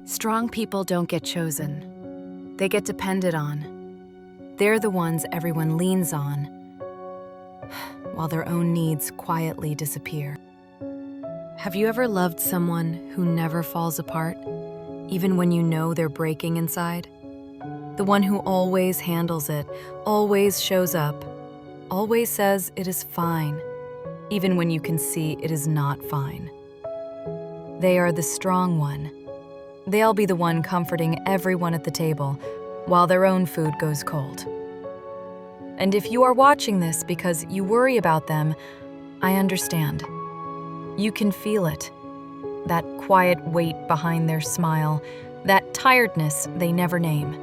Strong people don't get chosen. They get depended on. They're the ones everyone leans on, while their own needs quietly disappear. Have you ever loved someone who never falls apart, even when you know they're breaking inside? The one who always handles it, always shows up, always says it is fine, even when you can see it is not fine. They are the strong one. They'll be the one comforting everyone at the table while their own food goes cold. And if you are watching this because you worry about them, I understand. You can feel it. That quiet weight behind their smile, that tiredness they never name,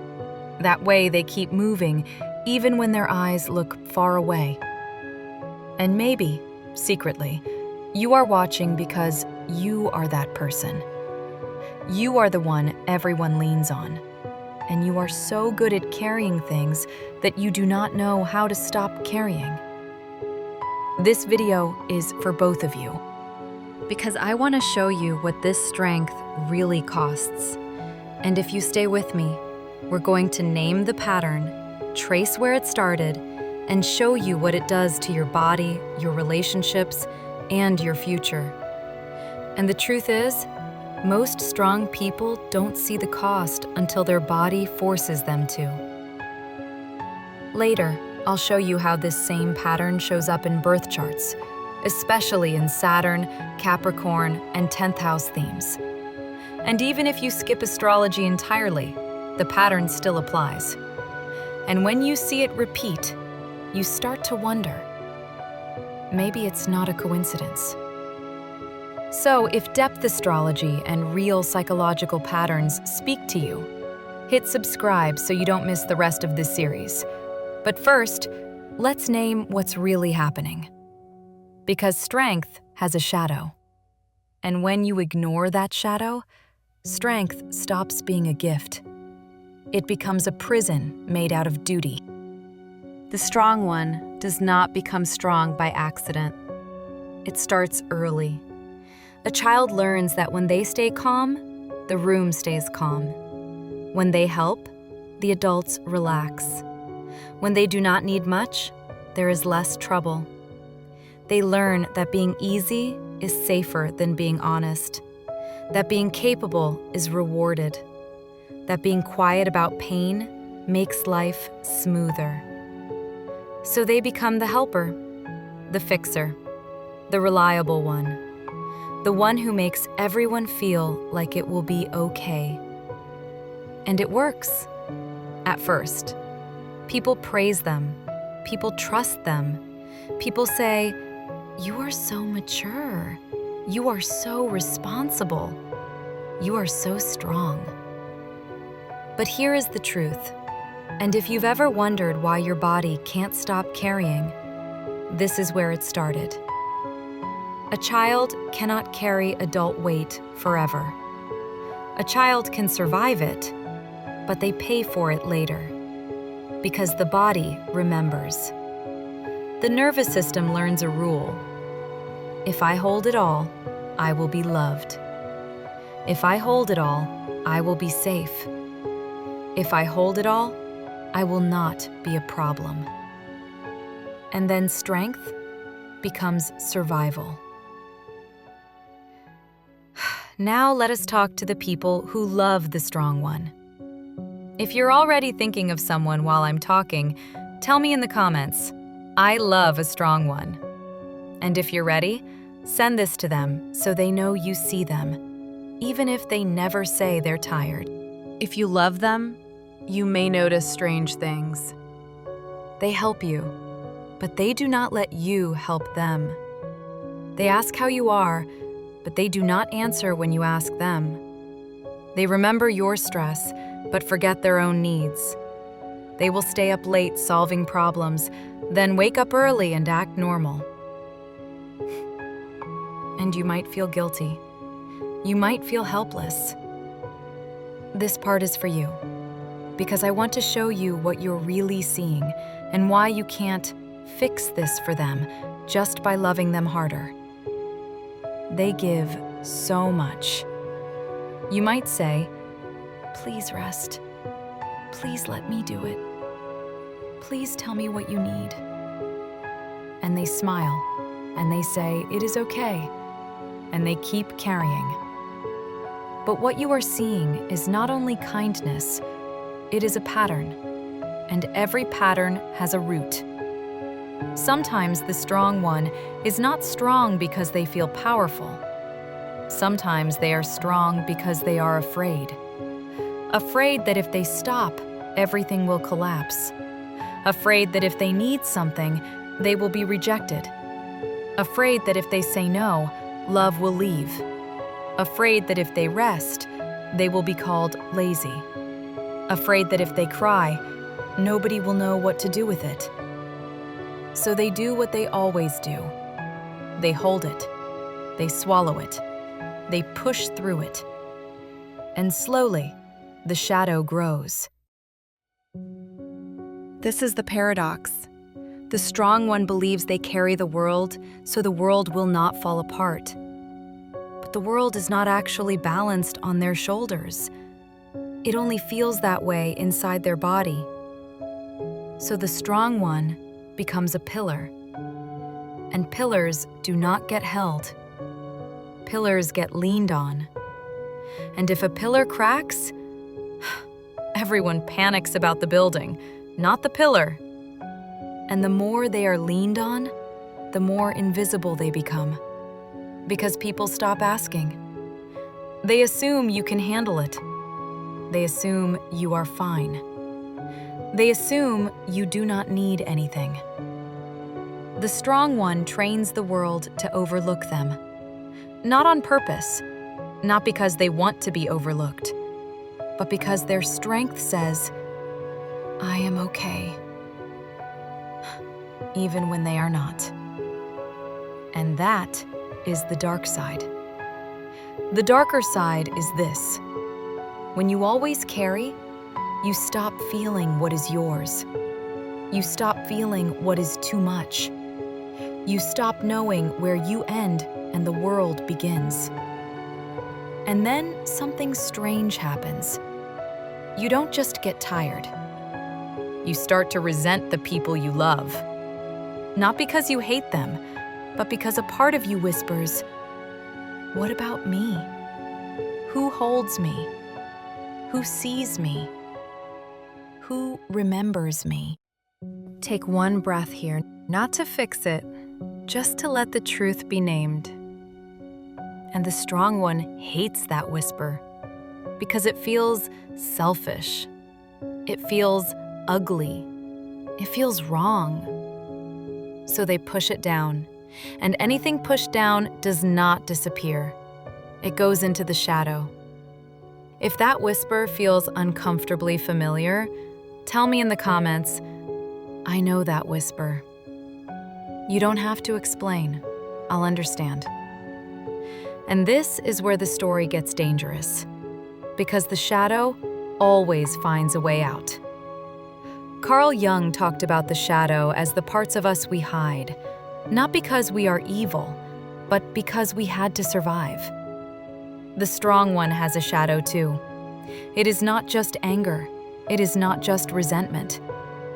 that way they keep moving even when their eyes look far away. And maybe, secretly, you are watching because you are that person. You are the one everyone leans on, and you are so good at carrying things that you do not know how to stop carrying. This video is for both of you, because I want to show you what this strength really costs. And if you stay with me, we're going to name the pattern, trace where it started, and show you what it does to your body, your relationships, and your future. And the truth is, most strong people don't see the cost until their body forces them to. Later, I'll show you how this same pattern shows up in birth charts, especially in Saturn, Capricorn, and 10th house themes. And even if you skip astrology entirely, the pattern still applies. And when you see it repeat, you start to wonder, maybe it's not a coincidence. So if depth astrology and real psychological patterns speak to you, hit subscribe so you don't miss the rest of this series. But first, let's name what's really happening. Because strength has a shadow. And when you ignore that shadow, strength stops being a gift. It becomes a prison made out of duty. The strong one does not become strong by accident. It starts early. A child learns that when they stay calm, the room stays calm. When they help, the adults relax. When they do not need much, there is less trouble. They learn that being easy is safer than being honest, that being capable is rewarded, that being quiet about pain makes life smoother. So they become the helper, the fixer, the reliable one, the one who makes everyone feel like it will be okay. And it works. At first, people praise them, people trust them, people say, "You are so mature, you are so responsible, you are so strong." But here is the truth, and if you've ever wondered why your body can't stop carrying, this is where it started. A child cannot carry adult weight forever. A child can survive it, but they pay for it later, because the body remembers. The nervous system learns a rule. If I hold it all, I will be loved. If I hold it all, I will be safe. If I hold it all, I will not be a problem. And then strength becomes survival. Now let us talk to the people who love the strong one. If you're already thinking of someone while I'm talking, tell me in the comments, "I love a strong one." And if you're ready, send this to them so they know you see them, even if they never say they're tired. If you love them, you may notice strange things. They help you, but they do not let you help them. They ask how you are, but they do not answer when you ask them. They remember your stress, but forget their own needs. They will stay up late solving problems, then wake up early and act normal. And you might feel guilty. You might feel helpless. This part is for you, because I want to show you what you're really seeing and why you can't fix this for them just by loving them harder. They give so much. You might say, Please rest. Please let me do it. Please tell me what you need. And they smile, and they say, it is okay, and they keep carrying. But what you are seeing is not only kindness, it is a pattern, and every pattern has a root. Sometimes the strong one is not strong because they feel powerful. Sometimes they are strong because they are afraid. Afraid that if they stop, everything will collapse. Afraid that if they need something, they will be rejected. Afraid that if they say no, love will leave. Afraid that if they rest, they will be called lazy. Afraid that if they cry, nobody will know what to do with it. So they do what they always do. They hold it. They swallow it. They push through it. And slowly, the shadow grows. This is the paradox. The strong one believes they carry the world, so the world will not fall apart. But the world is not actually balanced on their shoulders. It only feels that way inside their body. So the strong one becomes a pillar. And pillars do not get held. Pillars get leaned on. And if a pillar cracks, everyone panics about the building, not the pillar. And the more they are leaned on, the more invisible they become. Because people stop asking. They assume you can handle it. They assume you are fine. They assume you do not need anything. The strong one trains the world to overlook them. Not on purpose, not because they want to be overlooked, but because their strength says, I am okay, even when they are not. And that is the dark side. The darker side is this. When you always carry, you stop feeling what is yours. You stop feeling what is too much. You stop knowing where you end and the world begins. And then something strange happens. You don't just get tired. You start to resent the people you love. Not because you hate them, but because a part of you whispers, what about me? Who holds me? Who sees me? Who remembers me? Take one breath here, not to fix it, just to let the truth be named. And the strong one hates that whisper because it feels selfish. It feels ugly. It feels wrong. So they push it down, and anything pushed down does not disappear. It goes into the shadow. If that whisper feels uncomfortably familiar, tell me in the comments, I know that whisper. You don't have to explain. I'll understand. And this is where the story gets dangerous, because the shadow always finds a way out. Carl Jung talked about the shadow as the parts of us we hide, not because we are evil, but because we had to survive. The strong one has a shadow too. It is not just anger. It is not just resentment.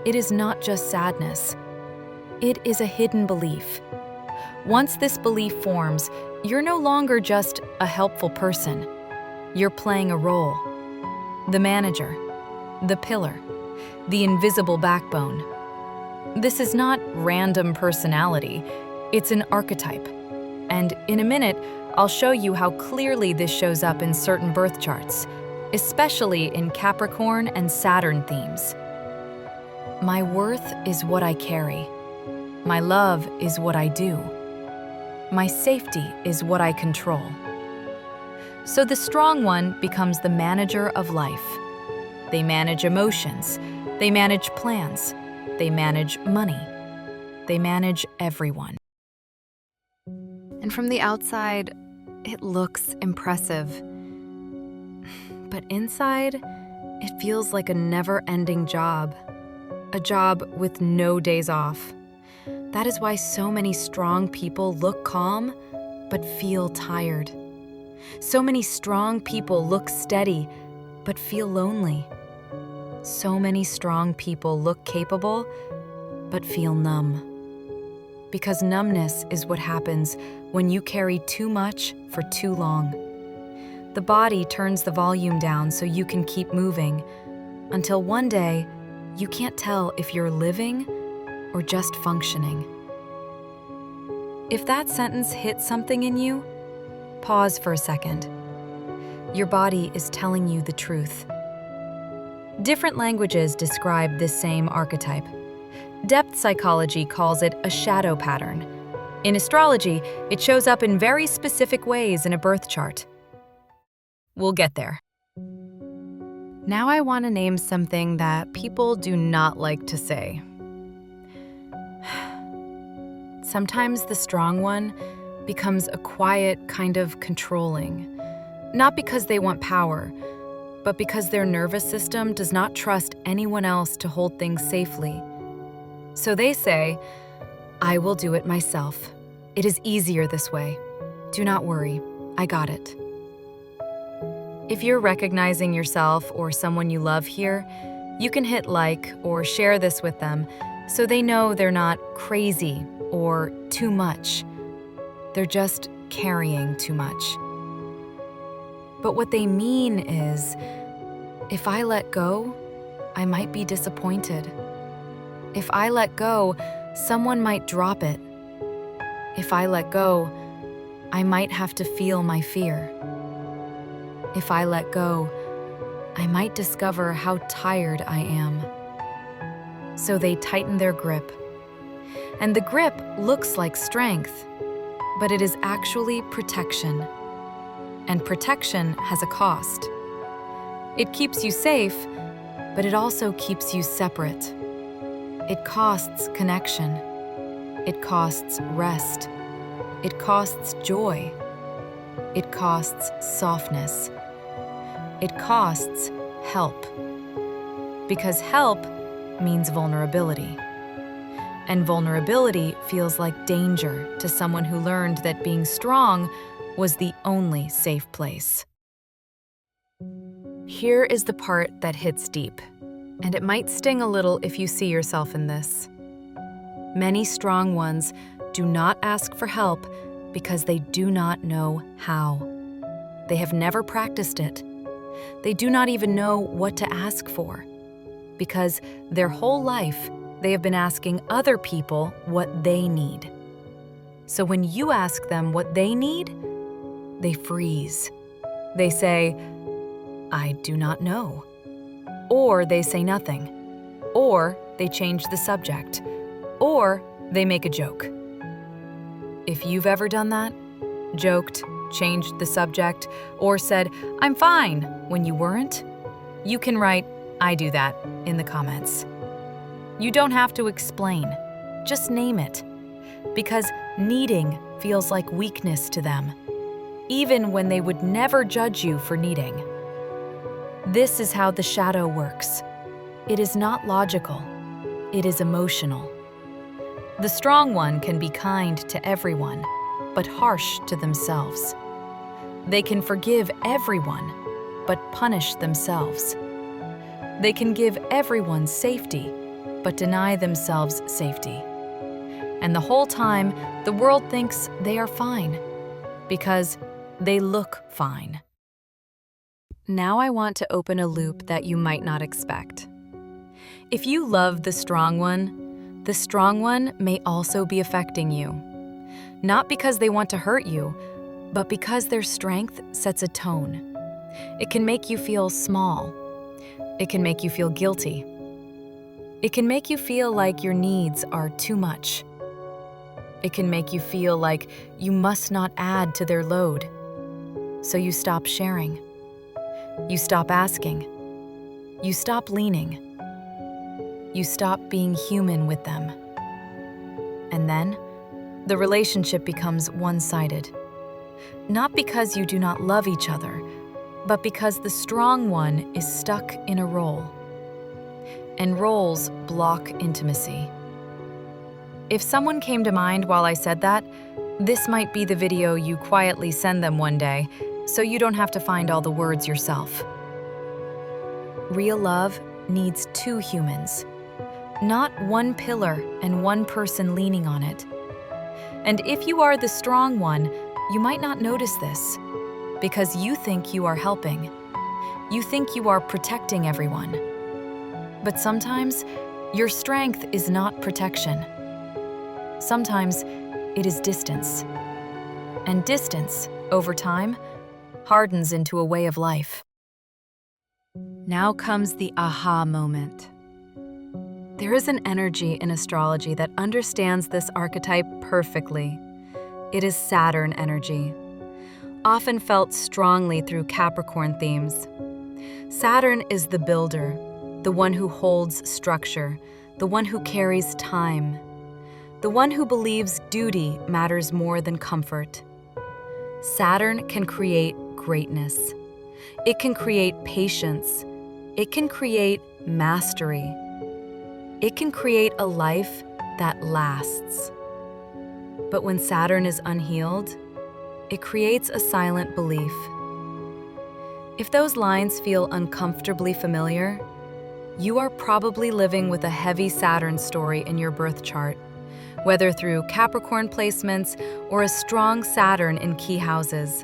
It is not just sadness. It is a hidden belief. Once this belief forms, you're no longer just a helpful person. You're playing a role. The manager, the pillar, the invisible backbone. This is not random personality, it's an archetype. And in a minute, I'll show you how clearly this shows up in certain birth charts, especially in Capricorn and Saturn themes. My worth is what I carry. My love is what I do. My safety is what I control. So the strong one becomes the manager of life. They manage emotions. They manage plans. They manage money. They manage everyone. And from the outside, it looks impressive. But inside, it feels like a never-ending job. A job with no days off. That is why so many strong people look calm, but feel tired. So many strong people look steady, but feel lonely. So many strong people look capable, but feel numb. Because numbness is what happens when you carry too much for too long. The body turns the volume down so you can keep moving, until one day, you can't tell if you're living or just functioning. If that sentence hits something in you, pause for a second. Your body is telling you the truth. Different languages describe this same archetype. Depth psychology calls it a shadow pattern. In astrology, it shows up in very specific ways in a birth chart. We'll get there. Now I want to name something that people do not like to say. Sometimes the strong one becomes a quiet kind of controlling, not because they want power, but because their nervous system does not trust anyone else to hold things safely. So they say, "I will do it myself. It is easier this way. Do not worry, I got it." If you're recognizing yourself or someone you love here, you can hit like or share this with them so they know they're not crazy or too much. They're just carrying too much. But what they mean is, if I let go, I might be disappointed. If I let go, someone might drop it. If I let go, I might have to feel my fear. If I let go, I might discover how tired I am. So they tighten their grip. And the grip looks like strength, but it is actually protection. And protection has a cost. It keeps you safe, but it also keeps you separate. It costs connection. It costs rest. It costs joy. It costs softness. It costs help. Because help means vulnerability. And vulnerability feels like danger to someone who learned that being strong was the only safe place. Here is the part that hits deep, and it might sting a little if you see yourself in this. Many strong ones do not ask for help because they do not know how. They have never practiced it. They do not even know what to ask for, because their whole life they have been asking other people what they need. So when you ask them what they need, they freeze. They say, "I do not know." Or they say nothing. Or they change the subject. Or they make a joke. If you've ever done that, joked, changed the subject, or said, "I'm fine," when you weren't, you can write, "I do that," in the comments. You don't have to explain, just name it, because needing feels like weakness to them, even when they would never judge you for needing. This is how the shadow works. It is not logical, it is emotional. The strong one can be kind to everyone, but harsh to themselves. They can forgive everyone, but punish themselves. They can give everyone safety, but deny themselves safety. And the whole time, the world thinks they are fine, because they look fine. Now I want to open a loop that you might not expect. If you love the strong one may also be affecting you. Not because they want to hurt you, but because their strength sets a tone. It can make you feel small. It can make you feel guilty. It can make you feel like your needs are too much. It can make you feel like you must not add to their load. So you stop sharing. You stop asking. You stop leaning. You stop being human with them. And then, the relationship becomes one-sided. Not because you do not love each other, but because the strong one is stuck in a role. And roles block intimacy. If someone came to mind while I said that, this might be the video you quietly send them one day, so you don't have to find all the words yourself. Real love needs two humans, not one pillar and one person leaning on it. And if you are the strong one, you might not notice this because you think you are helping. You think you are protecting everyone. But sometimes, your strength is not protection. Sometimes, it is distance. And distance, over time, hardens into a way of life. Now comes the aha moment. There is an energy in astrology that understands this archetype perfectly. It is Saturn energy, often felt strongly through Capricorn themes. Saturn is the builder, the one who holds structure, the one who carries time, the one who believes duty matters more than comfort. Saturn can create greatness. It can create patience. It can create mastery. It can create a life that lasts. But when Saturn is unhealed, it creates a silent belief. If those lines feel uncomfortably familiar, you are probably living with a heavy Saturn story in your birth chart, whether through Capricorn placements or a strong Saturn in key houses.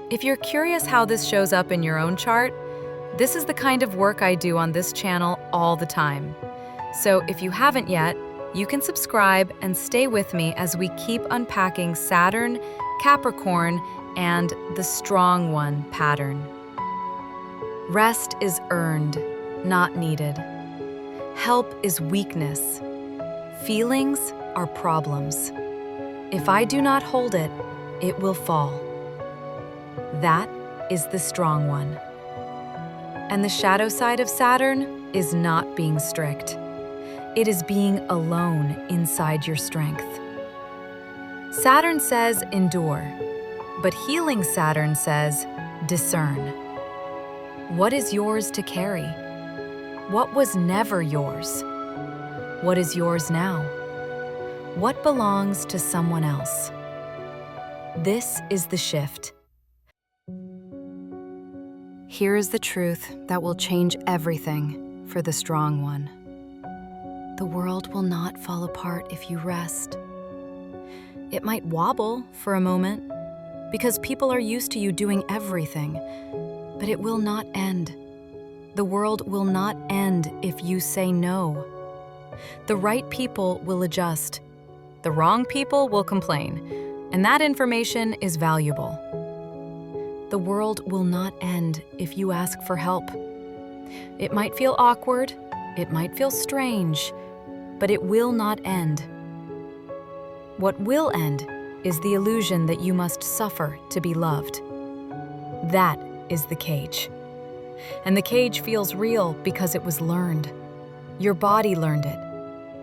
If you're curious how this shows up in your own chart, this is the kind of work I do on this channel all the time. So if you haven't yet, you can subscribe and stay with me as we keep unpacking Saturn, Capricorn, and the strong one pattern. Rest is earned, not needed. Help is weakness. Feelings are problems. If I do not hold it, it will fall. That is the strong one. And the shadow side of Saturn is not being strict. It is being alone inside your strength. Saturn says endure, but healing Saturn says discern. What is yours to carry? What was never yours? What is yours now? What belongs to someone else? This is the shift. Here is the truth that will change everything for the strong one. The world will not fall apart if you rest. It might wobble for a moment because people are used to you doing everything, but it will not end. The world will not end if you say no. The right people will adjust. The wrong people will complain, and that information is valuable. The world will not end if you ask for help. It might feel awkward, it might feel strange, but it will not end. What will end is the illusion that you must suffer to be loved. That is the cage. And the cage feels real because it was learned. Your body learned it.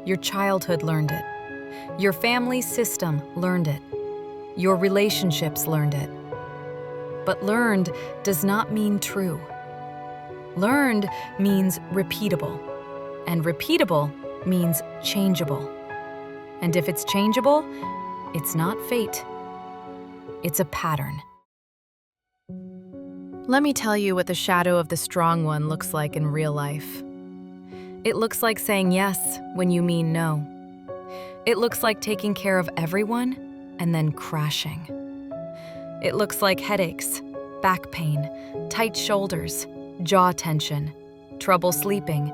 Your childhood learned it. Your family system learned it. Your relationships learned it. But learned does not mean true. Learned means repeatable. And repeatable means changeable. And if it's changeable, it's not fate. It's a pattern. Let me tell you what the shadow of the strong one looks like in real life. It looks like saying yes when you mean no. It looks like taking care of everyone and then crashing. It looks like headaches, back pain, tight shoulders, jaw tension, trouble sleeping,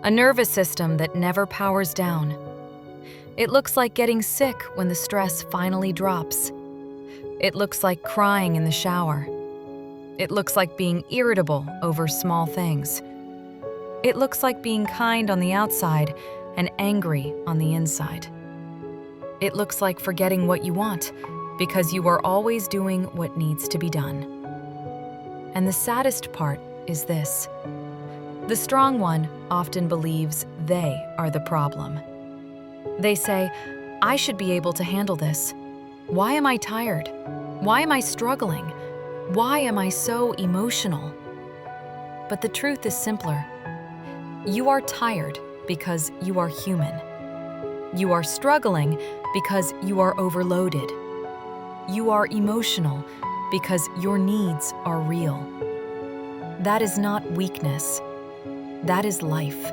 a nervous system that never powers down. It looks like getting sick when the stress finally drops. It looks like crying in the shower. It looks like being irritable over small things. It looks like being kind on the outside and angry on the inside. It looks like forgetting what you want because you are always doing what needs to be done. And the saddest part is this. The strong one often believes they are the problem. They say, I should be able to handle this. Why am I tired? Why am I struggling? Why am I so emotional? But the truth is simpler. You are tired because you are human. You are struggling because you are overloaded. You are emotional because your needs are real. That is not weakness. That is life.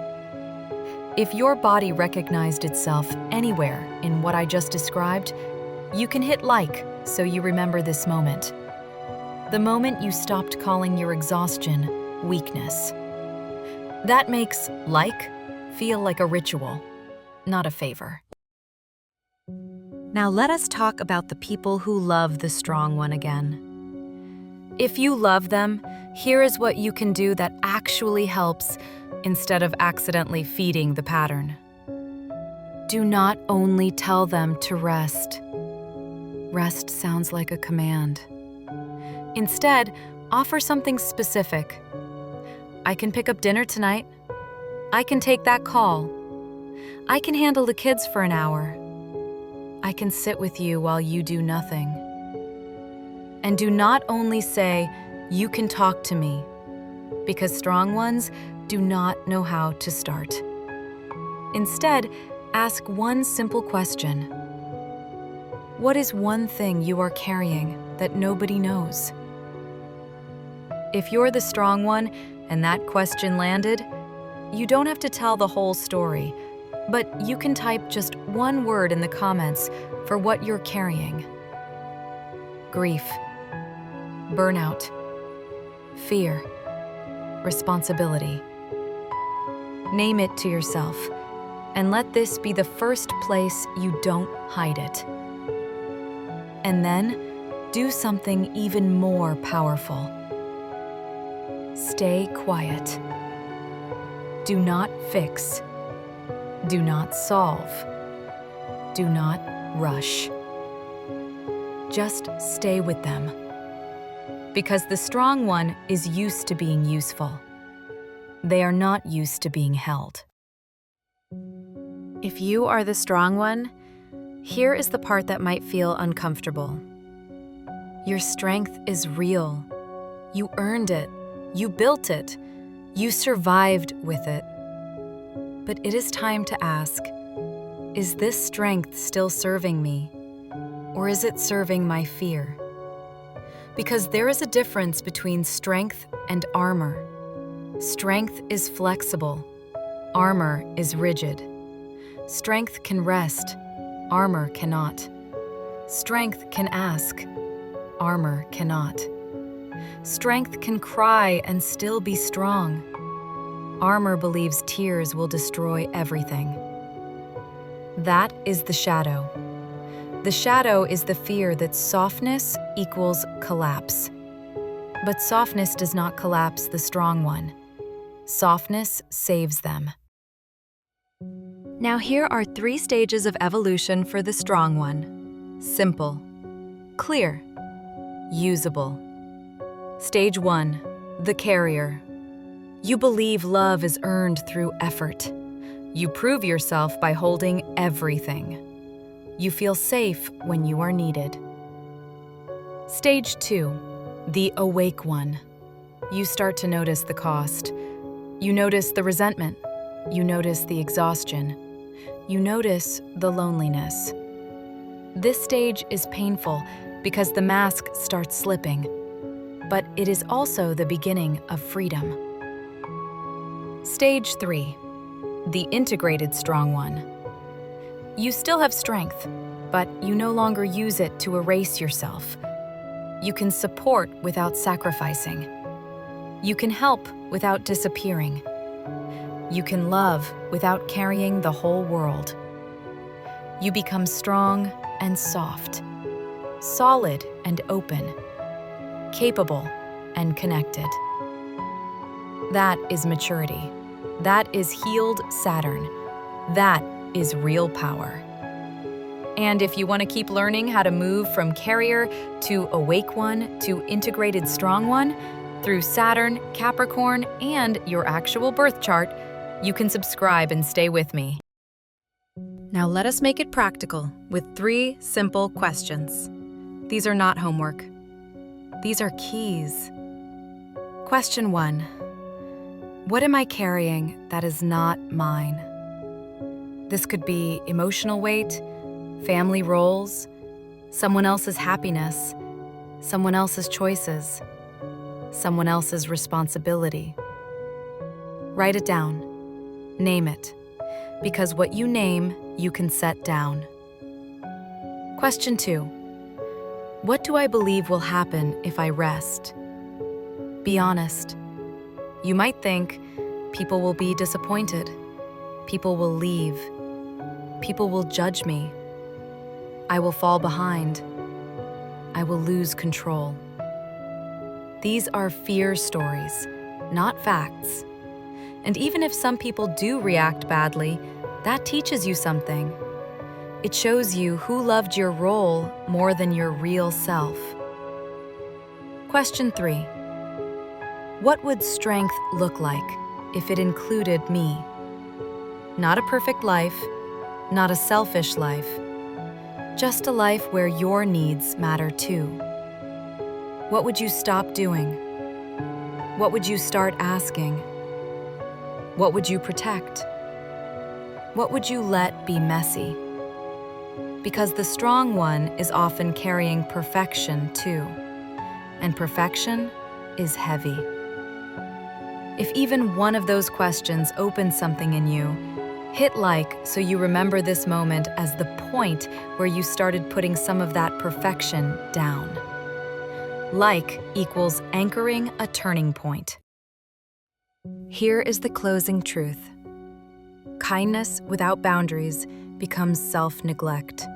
If your body recognized itself anywhere in what I just described, you can hit like so you remember this moment. The moment you stopped calling your exhaustion weakness. That makes like feel like a ritual, not a favor. Now let us talk about the people who love the strong one again. If you love them, here is what you can do that actually helps instead of accidentally feeding the pattern. Do not only tell them to rest. Rest sounds like a command. Instead, offer something specific. I can pick up dinner tonight. I can take that call. I can handle the kids for an hour. I can sit with you while you do nothing. And do not only say, you can talk to me, because strong ones do not know how to start. Instead, ask one simple question. What is one thing you are carrying that nobody knows? If you're the strong one and that question landed, you don't have to tell the whole story, but you can type just one word in the comments for what you're carrying. Grief, burnout, fear, responsibility. Name it to yourself, and let this be the first place you don't hide it. And then, do something even more powerful. Stay quiet. Do not fix. Do not solve. Do not rush. Just stay with them. Because the strong one is used to being useful. They are not used to being held. If you are the strong one, here is the part that might feel uncomfortable. Your strength is real. You earned it. You built it. You survived with it. But it is time to ask, is this strength still serving me? Or is it serving my fear? Because there is a difference between strength and armor. Strength is flexible. Armor is rigid. Strength can rest. Armor cannot. Strength can ask. Armor cannot. Strength can cry and still be strong. Armor believes tears will destroy everything. That is the shadow. The shadow is the fear that softness equals collapse. But softness does not collapse the strong one. Softness saves them. Now here are 3 stages of evolution for the strong one. Simple, clear, usable. Stage 1, the carrier. You believe love is earned through effort. You prove yourself by holding everything. You feel safe when you are needed. Stage 2, the awake one. You start to notice the cost. You notice the resentment. You notice the exhaustion. You notice the loneliness. This stage is painful because the mask starts slipping, but it is also the beginning of freedom. Stage 3, the integrated strong one. You still have strength, but you no longer use it to erase yourself. You can support without sacrificing. You can help without disappearing. You can love without carrying the whole world. You become strong and soft, solid and open, capable and connected. That is maturity. That is healed Saturn. That is real power. And if you want to keep learning how to move from carrier to awake one to integrated strong one through Saturn, Capricorn, and your actual birth chart, you can subscribe and stay with me. Now let us make it practical with 3 simple questions. These are not homework. These are keys. Question 1. What am I carrying that is not mine? This could be emotional weight, family roles, someone else's happiness, someone else's choices. someone else's responsibility. Write it down. Name it, because what you name, you can set down. Question 2. What do I believe will happen if I rest? Be honest. You might think people will be disappointed. People will leave. People will judge me. I will fall behind. I will lose control. These are fear stories, not facts. And even if some people do react badly, that teaches you something. It shows you who loved your role more than your real self. Question 3. What would strength look like if it included me? Not a perfect life, not a selfish life, just a life where your needs matter too. What would you stop doing? What would you start asking? What would you protect? What would you let be messy? Because the strong one is often carrying perfection too, and perfection is heavy. If even one of those questions opens something in you, hit like so you remember this moment as the point where you started putting some of that perfection down. Like equals anchoring a turning point. Here is the closing truth. Kindness without boundaries becomes self-neglect,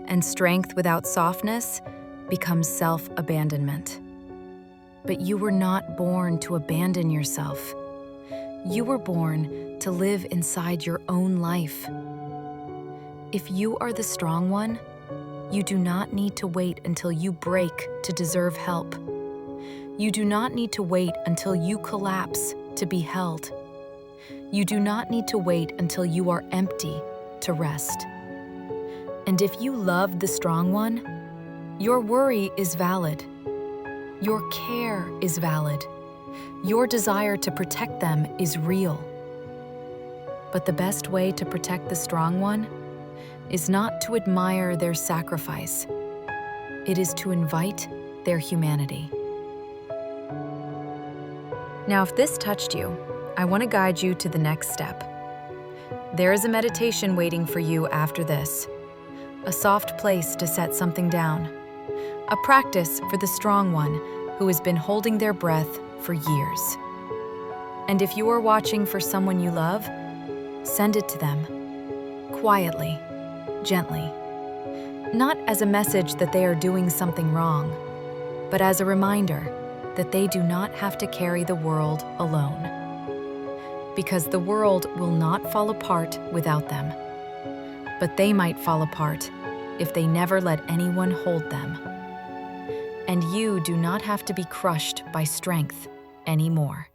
and strength without softness becomes self-abandonment. But you were not born to abandon yourself. You were born to live inside your own life. If you are the strong one, you do not need to wait until you break to deserve help. You do not need to wait until you collapse to be held. You do not need to wait until you are empty to rest. And if you love the strong one, your worry is valid. Your care is valid. Your desire to protect them is real. But the best way to protect the strong one is not to admire their sacrifice. It is to invite their humanity. Now, if this touched you, I want to guide you to the next step. There is a meditation waiting for you after this, a soft place to set something down, a practice for the strong one who has been holding their breath for years. And if you are watching for someone you love, send it to them, quietly, gently, not as a message that they are doing something wrong, but as a reminder that they do not have to carry the world alone. Because the world will not fall apart without them, but they might fall apart if they never let anyone hold them. And you do not have to be crushed by strength anymore.